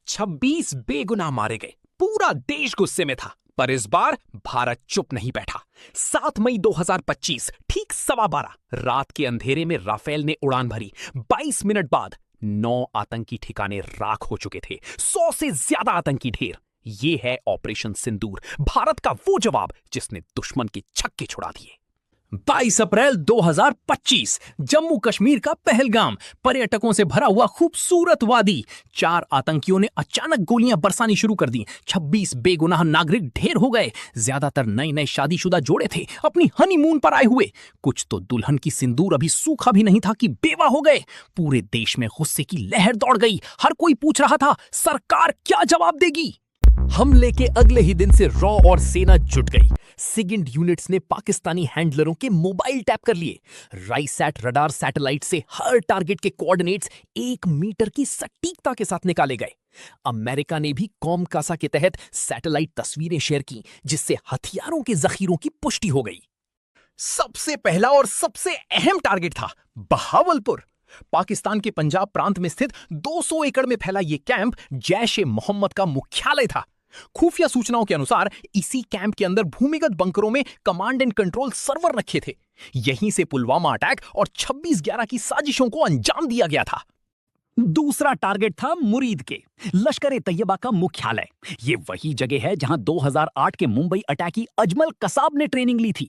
26 बेगुनाह मारे गए। पूरा देश गुस्से में था, पर इस बार भारत चुप नहीं बैठा। 7 मई 2025 ठीक 12:15 रात के अंधेरे में राफेल ने उड़ान भरी। 22 मिनट बाद 9 आतंकी ठिकाने राख हो चुके थे। 100 से ज्यादा आतंकी ढेर। ये है ऑपरेशन सिंदूर, भारत का वो जवाब जिसने दुश्मन के छक्के छुड़ा दिए। 22 अप्रैल 2025 जम्मू कश्मीर का पहलगाम, पर्यटकों से भरा हुआ खूबसूरत वादी। 4 आतंकियों ने अचानक गोलियां बरसानी शुरू कर दी। 26 बेगुनाह नागरिक ढेर हो गए। ज्यादातर नए शादीशुदा जोड़े थे, अपनी हनीमून पर आए हुए। कुछ तो दुल्हन की सिंदूर अभी सूखा भी नहीं था कि बेवा हो गए। पूरे देश में गुस्से की लहर दौड़ गई। हर कोई पूछ रहा था, सरकार क्या जवाब देगी। हमले के अगले ही दिन से रॉ और सेना जुट गई। सिगिंट यूनिट्स ने पाकिस्तानी हैंडलरों के मोबाइल टैप कर लिए। राइसैट रडार सैटेलाइट से हर टारगेट के कोऑर्डिनेट्स 1 मीटर की सटीकता के साथ निकाले गए। अमेरिका ने भी कॉमकासा के तहत सैटेलाइट तस्वीरें शेयर की, जिससे हथियारों के जखीरों की पुष्टि हो गई। सबसे पहला और सबसे अहम टारगेट था बहावलपुर। पाकिस्तान के पंजाब प्रांत में स्थित 200 एकड़ में फैला यह कैंप जैश ए मोहम्मद का मुख्यालय था। खुफिया सूचनाओं के अनुसार इसी कैंप के अंदर भूमिगत बंकरों में कमांड एंड कंट्रोल सर्वर रखे थे। यहीं से पुलवामा अटैक और 26/11 की साजिशों को अंजाम दिया गया था। दूसरा टारगेट था मुरीद के लश्कर-ए-तैयबा का मुख्यालय। ये वही जगह है जहां 2008 के मुंबई अटैकी अजमल कसाब ने ट्रेनिंग ली थी।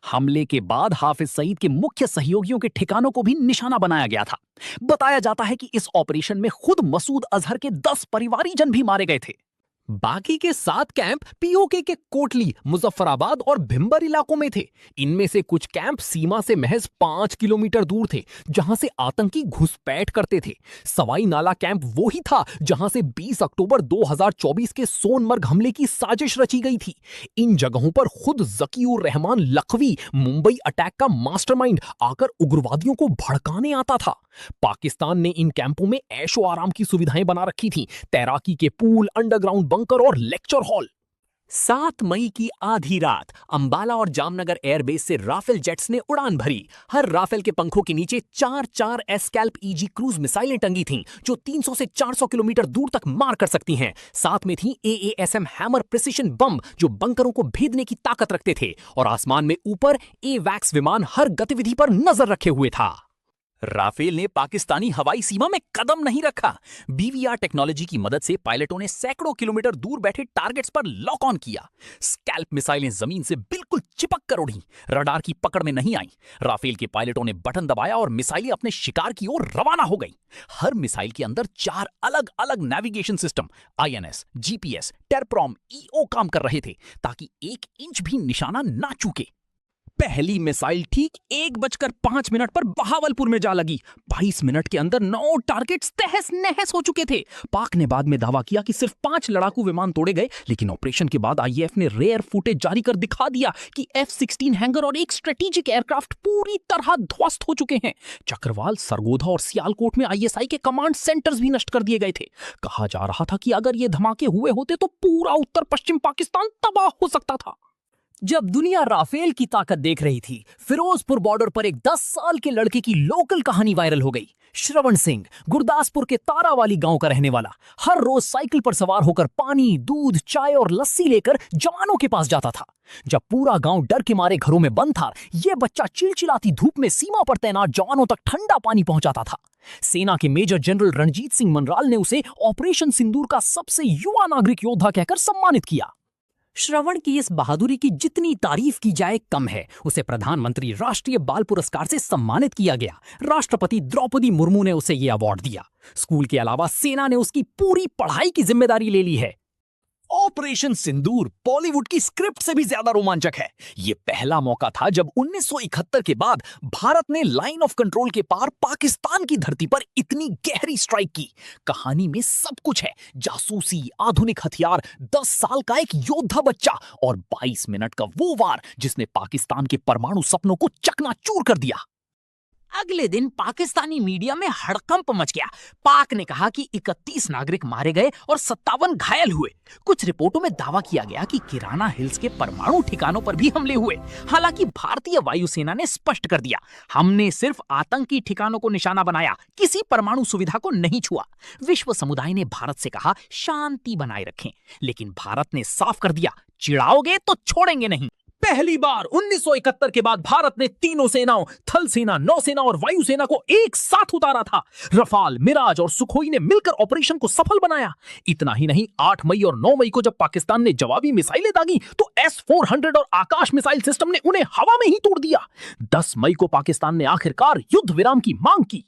हमले के बाद हाफिज सईद के मुख्य सहयोगियों के ठिकानों को भी निशाना बनाया गया था। बताया जाता है कि इस ऑपरेशन में खुद मसूद अजहर के 10 परिवारीजन भी मारे गए थे। बाकी के 7 कैंप पीओके के कोटली, मुजफ्फराबाद और भिंबर इलाकों में थे। इनमें से कुछ कैंप सीमा से महज 5 किलोमीटर दूर थे, जहां से आतंकी घुसपैठ करते थे। सवाई नाला कैंप वो ही था जहां से 20 अक्टूबर 2024 के सोनमर्ग हमले की साजिश रची गई थी। इन जगहों पर खुद जकीउर रहमान लखवी, मुंबई अटैक का मास्टरमाइंड, आकर उग्रवादियों को भड़काने आता था। पाकिस्तान ने इन कैंपों में ऐशो आराम की सुविधाएं बना रखी थी, तैराकी के पूल, अंडरग्राउंड बंकर और लेक्चर हॉल। 7 मई की आधी रात अंबाला और जामनगर एयरबेस से राफेल जेट्स ने उड़ान भरी। हर राफेल के पंखों के नीचे 4 एस्कैल्प ईजी क्रूज मिसाइलें टंगी थीं, जो 300 से 400 किलोमीटर दूर तक मार कर सकती हैं। साथ में थी AASM हैमर प्रिसिशन बम, जो बंकरों को भेदने की ताकत रखते थे। और आसमान में ऊपर AWACS विमान हर गतिविधि पर नजर रखे हुए था। राफेल ने पाकिस्तानी हवाई सीमा में कदम नहीं रखा। BVR टेक्नोलॉजी की मदद से पायलटों ने सैकड़ों किलोमीटर दूर बैठे टारगेट्स पर लॉक ऑन किया। स्कैल्प मिसाइलें जमीन से बिल्कुल चिपक कर उड़ी, रडार की पकड़ में नहीं आई। राफेल के पायलटों ने बटन दबाया और मिसाइलें अपने शिकार की ओर रवाना हो गई। हर मिसाइल के अंदर 4 अलग अलग navigation system INS, GPS, टेरप्रॉम, EO काम कर रहे थे, ताकि 1 इंच भी निशाना ना चूके। पहली मिसाइल ठीक 1:05 पर बहावलपुर में जा लगी। 22 मिनट के अंदर 9 टारगेट्स तहस नहस हो चुके थे। पाक ने बाद में दावा किया कि सिर्फ 5 लड़ाकू विमान तोड़े गए, लेकिन ऑपरेशन के बाद IAF ने रेयर फुटेज जारी कर दिखा दिया कि F-16 हैंगर और एक स्ट्रेटेजिक एयरक्राफ्ट पूरी तरह ध्वस्त हो चुके हैं। चक्रवाल, सरगोधा और सियालकोट में ISI के कमांड सेंटर्स भी नष्ट कर दिए गए थे। कहा जा रहा था कि अगर ये धमाके हुए होते तो पूरा उत्तर पश्चिम पाकिस्तान तबाह हो सकता था। जब दुनिया राफेल की ताकत देख रही थी, फिरोजपुर बॉर्डर पर एक 10 साल के लड़के की लोकल कहानी वायरल हो गई। श्रवण सिंह, गुरदासपुर के तारावाली गांव का रहने वाला, हर रोज साइकिल पर सवार होकर पानी, दूध, चाय और लस्सी लेकर जवानों के पास जाता था। जब पूरा गांव डर के मारे घरों में बंद था, यह बच्चा चिलचिलाती धूप में सीमा पर तैनात जवानों तक ठंडा पानी पहुंचाता था। सेना के मेजर जनरल रणजीत सिंह मनराल ने उसे ऑपरेशन सिंदूर का सबसे युवा नागरिक योद्धा कहकर सम्मानित किया। श्रवण की इस बहादुरी की जितनी तारीफ की जाए कम है। उसे प्रधानमंत्री राष्ट्रीय बाल पुरस्कार से सम्मानित किया गया। राष्ट्रपति द्रौपदी मुर्मू ने उसे यह अवार्ड दिया। स्कूल के अलावा सेना ने उसकी पूरी पढ़ाई की जिम्मेदारी ले ली है। ऑपरेशन सिंदूर बॉलीवुड की स्क्रिप्ट से भी ज्यादा रोमांचक है। यह पहला मौका था जब 1971 के बाद भारत ने लाइन ऑफ कंट्रोल के पार पाकिस्तान की धरती पर इतनी गहरी स्ट्राइक की। कहानी में सब कुछ है, जासूसी, आधुनिक हथियार, 10 साल का एक योद्धा बच्चा और 22 मिनट का वो वार जिसने पाकिस्तान के परमाणु सपनों को चकनाचूर कर दिया। अगले दिन पाकिस्तानी मीडिया में हड़कंप मच गया। पाक ने कहा कि 31 नागरिक मारे गए और 57 घायल हुए। कुछ रिपोर्टों में दावा किया गया कि किराना हिल्स के परमाणु ठिकानों पर भी हमले हुए। हालांकि भारतीय वायुसेना ने स्पष्ट कर दिया, हमने सिर्फ आतंकी ठिकानों को निशाना बनाया, किसी परमाणु सुविधा को नहीं छुआ। विश्व समुदाय ने भारत से कहा शांति बनाए रखें, लेकिन भारत ने साफ कर दिया, चिढ़ाओगे तो छोड़ेंगे नहीं। पहली बार 1971 के बाद भारत ने तीनों सेनाओं, थल सेना, नौसेना और वायुसेना को एक साथ उतारा था। रफाल, मिराज और सुखोई ने मिलकर ऑपरेशन को सफल बनाया। इतना ही नहीं, 8 मई और 9 मई को जब पाकिस्तान ने जवाबी मिसाइलें दागी तो S-400 और आकाश मिसाइल सिस्टम ने उन्हें हवा में ही तोड़ दिया। 10 मई को पाकिस्तान ने आखिरकार युद्ध विराम की मांग की।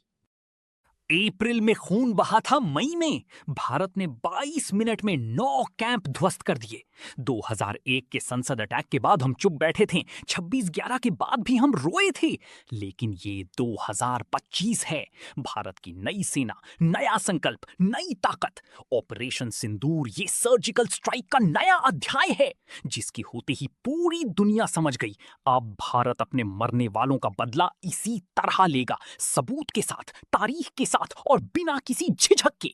अप्रैल में खून बहा था मई में। भारत ने 22 मिनट में 9 कैंप ध्वस्त कर दिए। 2001 के संसद अटैक के बाद हम चुप बैठे थे, 26/11 के बाद भी हम रोए थे। लेकिन ये 2025 है। भारत की नई सेना, नया संकल्प, नई ताकत। ऑपरेशन सिंदूर ये सर्जिकल स्ट्राइक का नया अध्याय है, जिसकी होते ही पूरी दुनिया समझ गई, अब भारत अपने मरने वालों का बदला इसी तरह लेगा, सबूत के साथ, तारीख के साथ और बिना किसी झिझक के।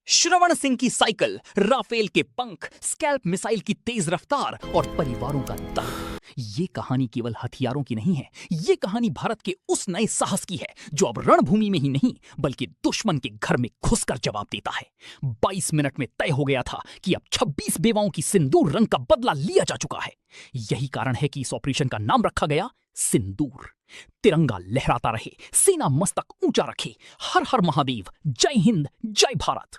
श्रवण सिंह की साइकिल, राफेल के पंख, स्कैल्प मिसाइल की तेज रफ्तार और परिवारों का दर्द। ये कहानी केवल हथियारों की नहीं है, ये कहानी भारत के उस नए साहस की है जो अब रणभूमि में ही नहीं बल्कि दुश्मन के घर में घुसकर जवाब देता है। 22 मिनट में तय हो गया था कि अब 26 बेवाओं की सिंदूर रंग का बदला लिया जा चुका है। यही कारण है कि इस ऑपरेशन का नाम रखा गया सिंदूर। तिरंगा लहराता रहे, सेना मस्तक ऊंचा रखे। हर हर महादेव, जय हिंद, जय भारत।